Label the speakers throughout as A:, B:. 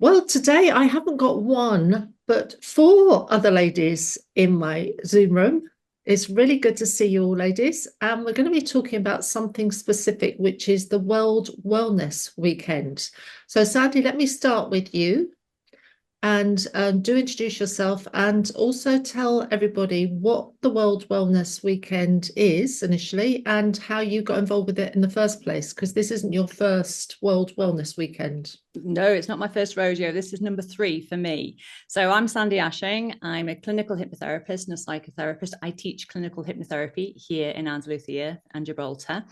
A: Well, today I haven't got one, but four other ladies in my Zoom room. It's really good to see you all, ladies. And we're going to be talking about something specific, which is the World Wellness Weekend. So, Sandie, let me start with you and do introduce yourself and also tell everybody what the World Wellness Weekend is initially and how you got involved with it in the first place, because this isn't your first World Wellness Weekend.
B: No, it's not my first rodeo. This is number 3 for me. So I'm Sandie Ashing. I'm a clinical hypnotherapist and a psychotherapist. I teach clinical hypnotherapy here in Andalusia and Gibraltar.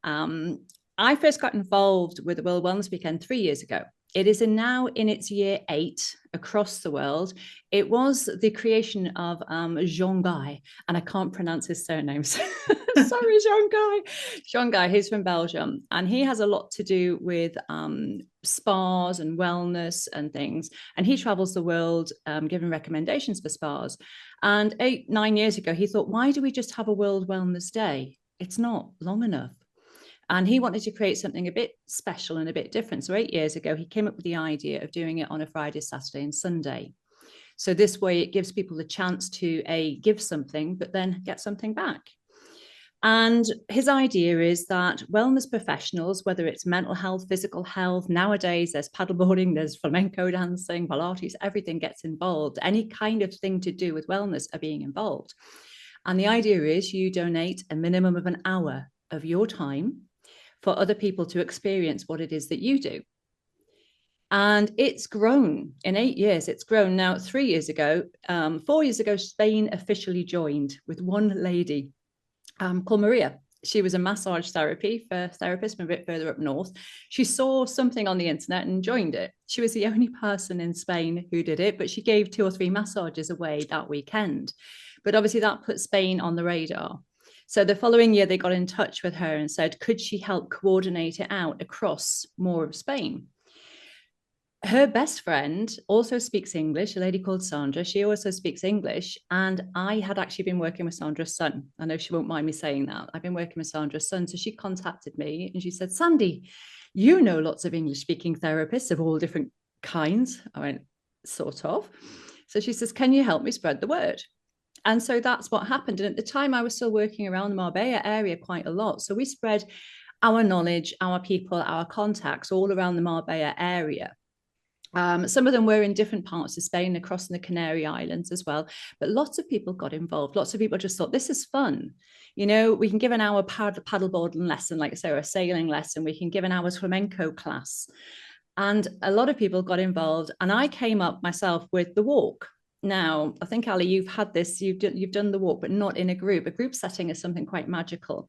B: I first got involved with the World Wellness Weekend 3 years ago. It is now in its year 8 across the world. It was the creation of Jean Guy, and I can't pronounce his surname. Sorry, Jean Guy. Jean Guy, he's from Belgium, and he has a lot to do with spas and wellness and things. And he travels the world giving recommendations for spas. And 8-9 years ago, he thought, why do we just have a World Wellness Day? It's not long enough. And he wanted to create something a bit special and a bit different. So 8 years ago, he came up with the idea of doing it on a Friday, Saturday, and Sunday. So this way, it gives people the chance to give something, but then get something back. And his idea is that wellness professionals, whether it's mental health, physical health, nowadays there's paddleboarding, there's flamenco dancing, Pilates, everything gets involved. Any kind of thing to do with wellness are being involved. And the idea is you donate a minimum of an hour of your time for other people to experience what it is that you do. And it's grown in 8 years. It's grown now. 3 years ago, 4 years ago, Spain officially joined with one lady called Maria. She was a massage therapist from a bit further up north. She saw something on the internet and joined it. She was the only person in Spain who did it, but she gave 2 or 3 massages away that weekend. But obviously that put Spain on the radar. So the following year, they got in touch with her and said, could she help coordinate it out across more of Spain? Her best friend also speaks English, a lady called Sandra. She also speaks English. And I had actually been working with Sandra's son. I know she won't mind me saying that. I've been working with Sandra's son. So she contacted me and she said, Sandie, you know lots of English speaking therapists of all different kinds. I went, sort of. So she says, can you help me spread the word? And so that's what happened. And at the time, I was still working around the Marbella area quite a lot. So we spread our knowledge, our people, our contacts all around the Marbella area. Some of them were in different parts of Spain, across the Canary Islands as well. But lots of people got involved. Lots of people just thought, this is fun. You know, we can give an hour paddleboarding lesson, like say, or a sailing lesson. We can give an hour's flamenco class. And a lot of people got involved. And I came up myself with the walk. Now, I think, Ali, you've had this, you've done the walk, but not in a group. A group setting is something quite magical.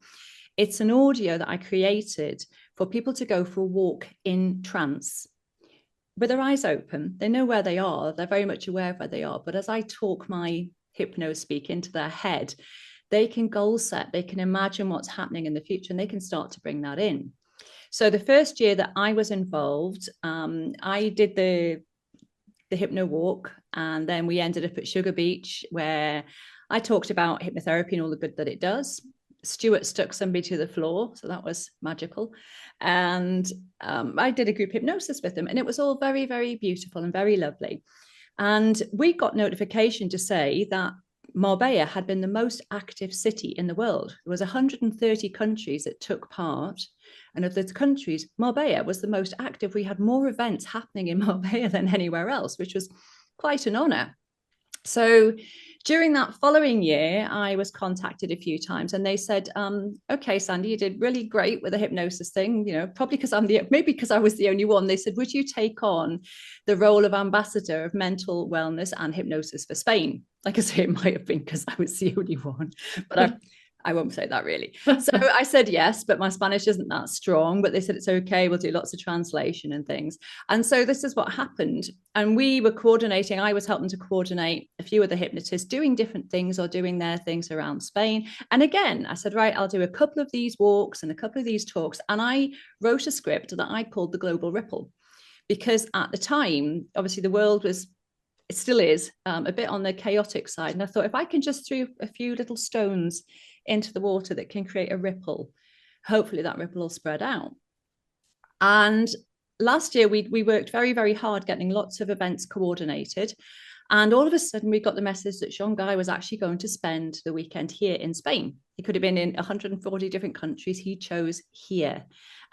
B: It's an audio that I created for people to go for a walk in trance with their eyes open. They know where they are. They're very much aware of where they are. But as I talk my hypno speak into their head, they can goal set, they can imagine what's happening in the future, and they can start to bring that in. So the first year that I was involved, I did the hypno walk, and then we ended up at Sugar Beach, where I talked about hypnotherapy and all the good that it does. Stuart stuck somebody to the floor, so that was magical. And I did a group hypnosis with them, and it was all very, very beautiful and very lovely. And we got notification to say that Marbella had been the most active city in the world. There was 130 countries that took part. And of those countries, Marbella was the most active. We had more events happening in Marbella than anywhere else, which was quite an honor. So during that following year, I was contacted a few times and they said, okay, Sandie, you did really great with the hypnosis thing, you know, probably because maybe because I was the only one. They said, would you take on the role of ambassador of mental wellness and hypnosis for Spain? Like I say, it might have been because I was the only one, but I won't say that really. So I said yes, but my Spanish isn't that strong. But they said it's okay. We'll do lots of translation and things. And so this is what happened. And we were coordinating. I was helping to coordinate a few of the hypnotists doing different things or doing their things around Spain. And again, I said, right, I'll do a couple of these walks and a couple of these talks. And I wrote a script that I called the Global Ripple, because at the time, obviously the world was, it still is, a bit on the chaotic side. And I thought, if I can just throw a few little stones into the water that can create a ripple, hopefully that ripple will spread out. And last year we worked very, very hard getting lots of events coordinated. And all of a sudden, we got the message that Sean Guy was actually going to spend the weekend here in Spain. He could have been in 140 different countries. He chose here.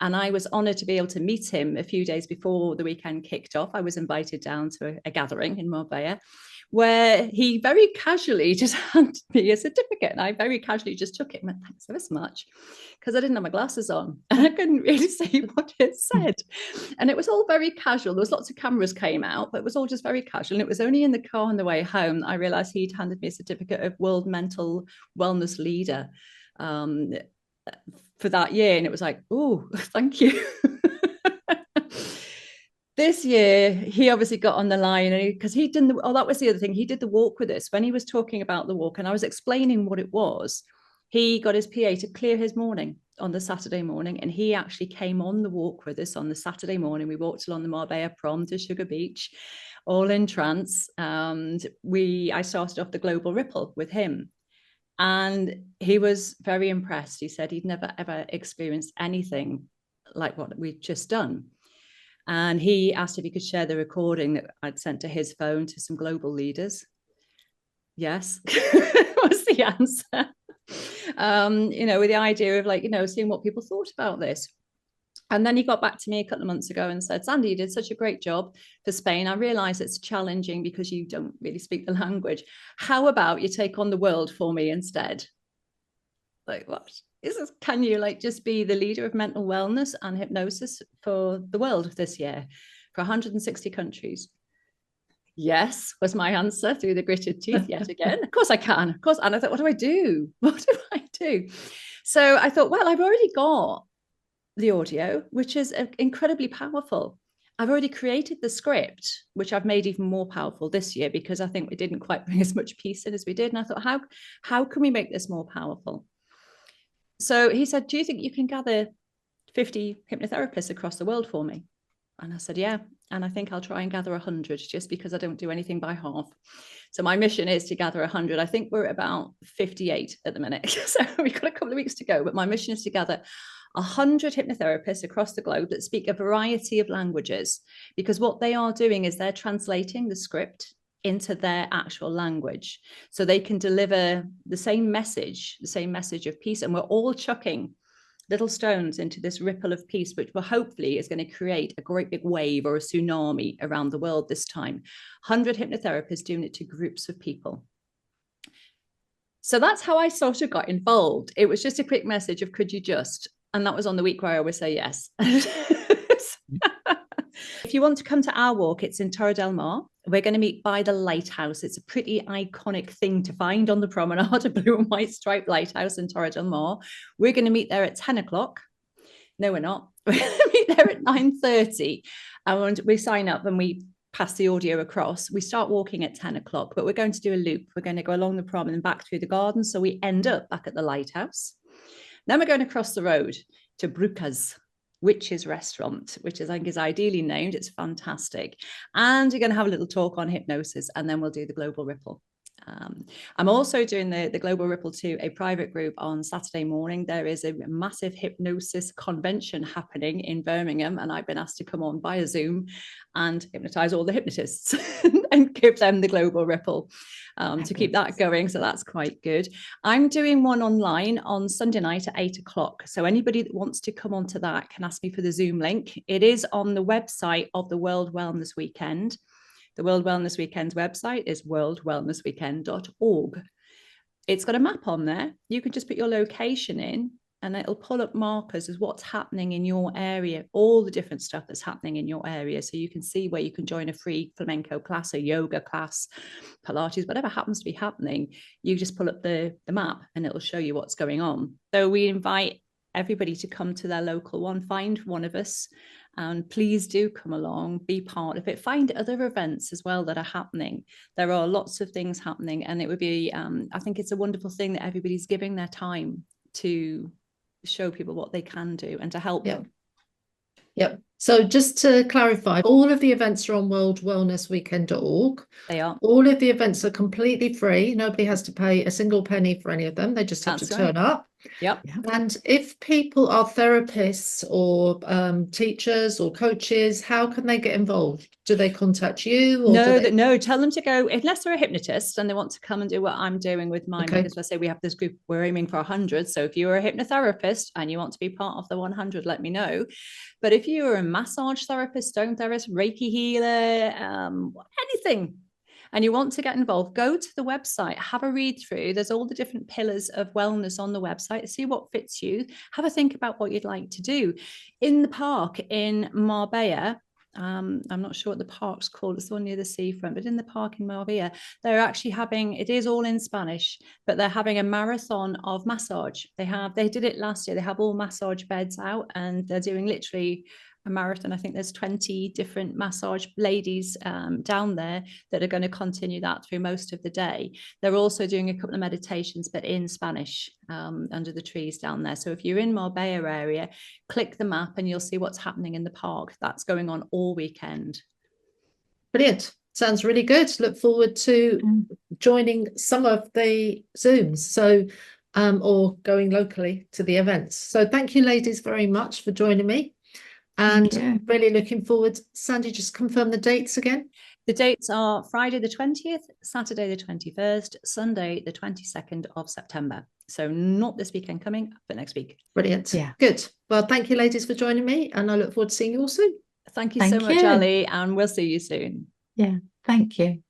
B: And I was honoured to be able to meet him a few days before the weekend kicked off. I was invited down to a gathering in Marbella, where he very casually just handed me a certificate. And I very casually just took it and went, thanks ever so much, because I didn't have my glasses on and I couldn't really see what it said. And it was all very casual. There was lots of cameras came out, but it was all just very casual. And it was only in the car on the way home I realized he'd handed me a certificate of World Mental Wellness Leader for that year. And it was like, oh, thank you. This year, he obviously got on the line because he didn't. Oh, that was the other thing. He did the walk with us when he was talking about the walk, and I was explaining what it was. He got his PA to clear his morning on the Saturday morning, and he actually came on the walk with us on the Saturday morning. We walked along the Marbella Prom to Sugar Beach, all in trance. And I started off the Global Ripple with him, and he was very impressed. He said he'd never ever experienced anything like what we'd just done. And he asked if he could share the recording that I'd sent to his phone to some global leaders. Yes, was the answer. With the idea of seeing what people thought about this. And then he got back to me a couple of months ago and said, Sandie, you did such a great job for Spain. I realize it's challenging because you don't really speak the language. How about you take on the world for me instead? Like, what? Can you just be the leader of mental wellness and hypnosis for the world this year for 160 countries? Yes, was my answer through the gritted teeth yet again. Of course I can. Of course. And I thought, what do I do? What do I do? So I thought, well, I've already got the audio, which is incredibly powerful. I've already created the script, which I've made even more powerful this year because I think we didn't quite bring as much peace in as we did. And I thought, how can we make this more powerful? So he said, do you think you can gather 50 hypnotherapists across the world for me? And I said, yeah. And I think I'll try and gather 100 just because I don't do anything by half. So my mission is to gather 100. I think we're at about 58 at the minute. So we've got a couple of weeks to go. But my mission is to gather 100 hypnotherapists across the globe that speak a variety of languages, because what they are doing is they're translating the script into their actual language so they can deliver the same message of peace. And we're all chucking little stones into this ripple of peace, which will hopefully is going to create a great big wave or a tsunami around the world this time. 100 hypnotherapists doing it to groups of people. So that's how I sort of got involved. It was just a quick message of, could you just, and that was on the week where I always say yes. If you want to come to our walk, it's in Torre del Mar. We're going to meet by the lighthouse. It's a pretty iconic thing to find on the promenade, a blue and white striped lighthouse in Torre del Mar. We're going to meet there at 10 o'clock. No, we're not. We're going to meet there at 9:30. And we sign up and we pass the audio across. We start walking at 10 o'clock, but we're going to do a loop. We're going to go along the prom and back through the garden. So we end up back at the lighthouse. Then we're going to cross the road to Bruca's Witch's Restaurant, which I think is ideally named. It's fantastic. And we're going to have a little talk on hypnosis, and then we'll do the Global Ripple. I'm also doing the Global Ripple to a private group on Saturday morning. There is a massive hypnosis convention happening in Birmingham, and I've been asked to come on via Zoom and hypnotize all the hypnotists and give them the Global Ripple to keep that going. So that's quite good. I'm doing one online on Sunday night at 8 o'clock. So anybody that wants to come onto that can ask me for the Zoom link. It is on the website of the World Wellness Weekend. The World Wellness Weekend's website is worldwellnessweekend.org. It's got a map on there. You can just put your location in and it'll pull up markers as what's happening in your area, all the different stuff that's happening in your area. So you can see where you can join a free flamenco class, a yoga class, Pilates, whatever happens to be happening. You just pull up the map and it'll show you what's going on. So we invite everybody to come to their local one, find one of us, and please do come along, be part of it. Find other events as well that are happening. There are lots of things happening, and it would be, I think it's a wonderful thing that everybody's giving their time to show people what they can do and to help them.
A: Yep. So just to clarify, all of the events are on worldwellnessweekend.org.
B: They are.
A: All of the events are completely free. Nobody has to pay a single penny for any of them. They just have to turn up.
B: Yep.
A: And if people are therapists or teachers or coaches, how can they get involved? Do they contact you, or
B: No, tell them to go, unless they're a hypnotist and they want to come and do what I'm doing with mine,
A: Okay.
B: because I say we have this group, we're aiming for 100. So if you're a hypnotherapist and you want to be part of the 100, let me know. But if you're a massage therapist, stone therapist, Reiki healer, anything, and you want to get involved, go to the website, have a read through. There's all the different pillars of wellness on the website. See what fits you. Have a think about what you'd like to do. In the park in Marbella, I'm not sure what the park's called, it's the one near the seafront, but in the park in Marbella, they're actually having, it is all in Spanish, but they're having a marathon of massage. They did it last year. They have all massage beds out, and they're doing literally a marathon. I think there's 20 different massage ladies down there that are going to continue that through most of the day. They're also doing a couple of meditations, but in Spanish, under the trees down there. So if you're in Marbella area, click the map and you'll see what's happening in the park. That's going on all weekend.
A: Brilliant. Sounds really good. Look forward to joining some of the Zooms. So, or going locally to the events. So thank you, ladies, very much for joining me. And really looking forward. Sandie, just confirm the dates again.
B: The dates are Friday the 20th, Saturday the 21st, Sunday the 22nd of September. So not this weekend coming, but next week.
A: Brilliant. Yeah. Good. Well, thank you, ladies, for joining me, and I look forward to seeing you all soon.
B: Thank you so much, Ali, and we'll see you soon.
C: Yeah, thank you.